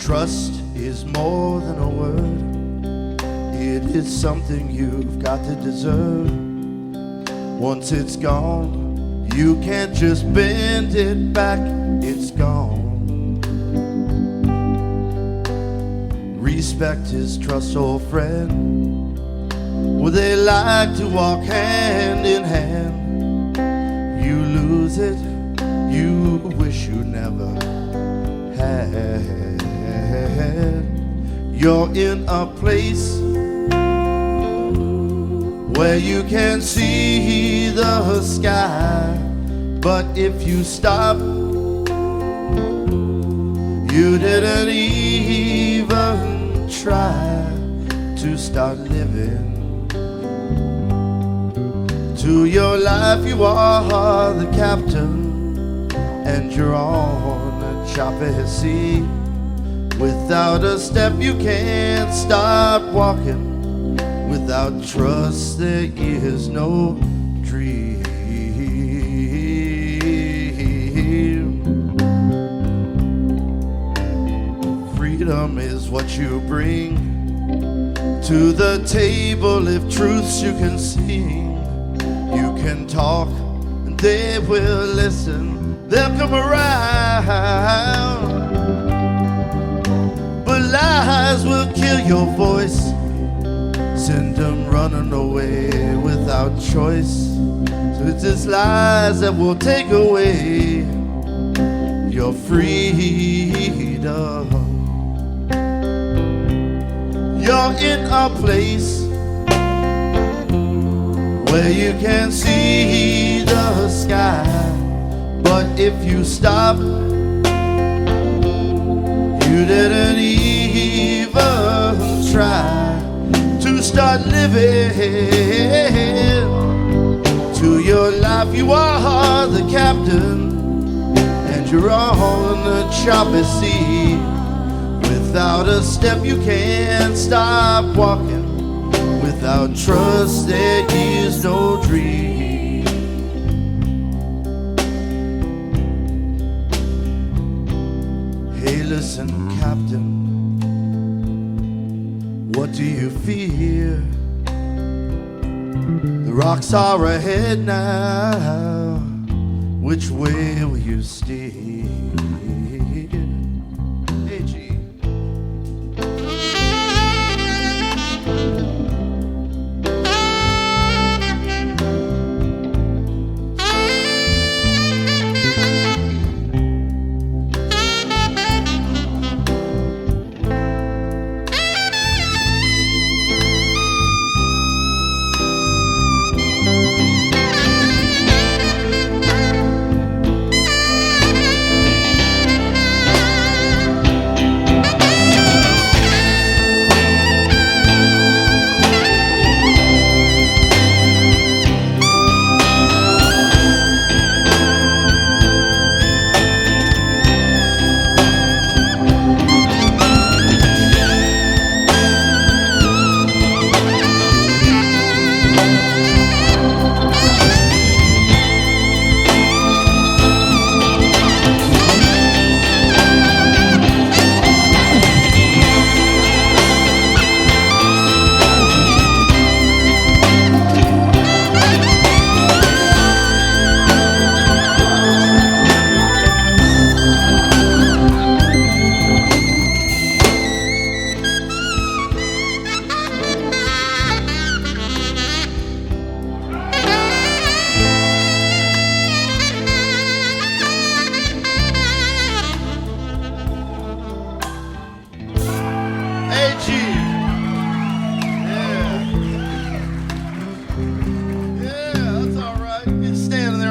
Trust is more than a word. It is something you've got to deserve. Once it's gone, you can't just bend it back. It's gone. Respect is trust, old friend. Well, they like to walk hand in hand. You lose it, you wish you never had. You're in a place where you can see the sky, but if you stop, you didn't even try to start living. To your life you are the captain, and you're on a choppy sea. Without a step you can't start walking. Without trust there is no dream. Freedom is what you bring to the table. If truths you can sing, you can talk and they will listen. They'll come around. But lies will kill your voice, send them running away without choice. So it's just lies that will take away your freedom. You're in a place where you can see the sky, but if you stop, you didn't even try to start living. To your life you are the captain, and you're on the choppy sea. Without a step you can't stop walking. Without trust there is no dream. Hey, listen, Captain, what do you fear? The rocks are ahead now. Which way will you steer? Hey, G.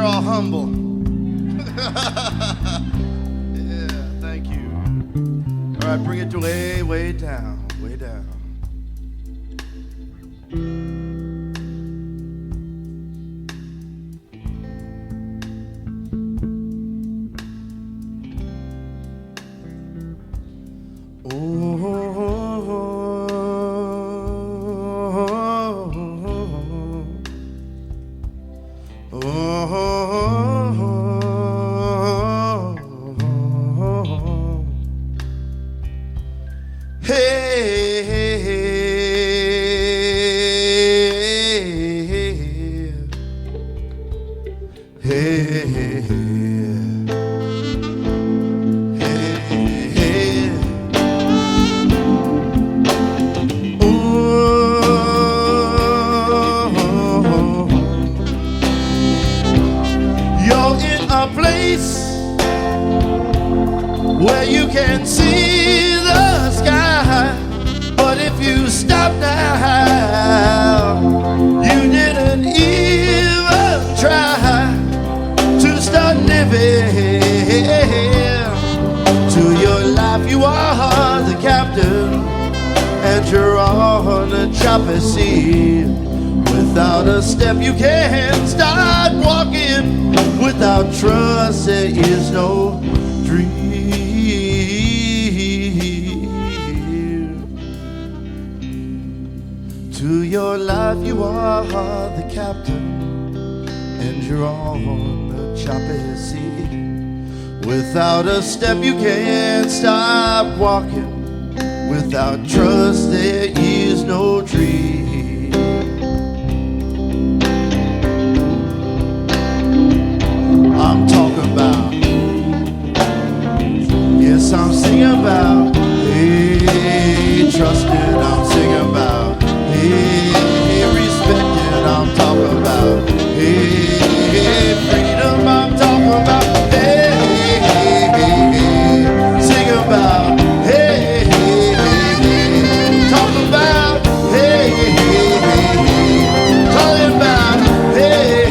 Humble. Yeah, thank you. All right, bring it to way down, way down. where you can see the sky. But if you stop now, you didn't even try to start living. To your life you are the captain, and you're on a choppy sea. Without a step you can't start walking. Without trust there is no dream. To your life you are the captain, and you're on a choppy sea. Without a step you can't stop walking. Without trust there is no dream. I'm talking about, yes, I'm singing about, hey, trusting, I'm singing about, hey, respecting, I'm talking about, hey, freedom, I'm talking about, hey, sing about, hey, talk about, hey, talking about, hey,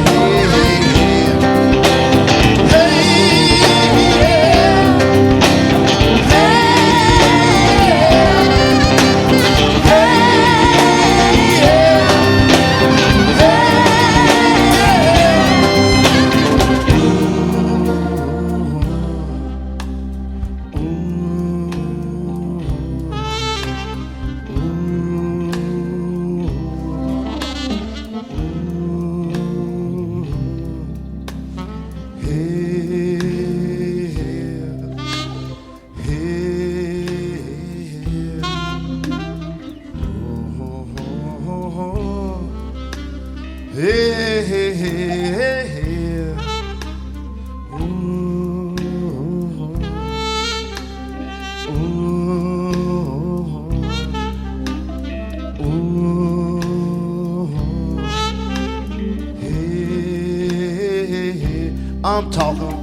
I'm talking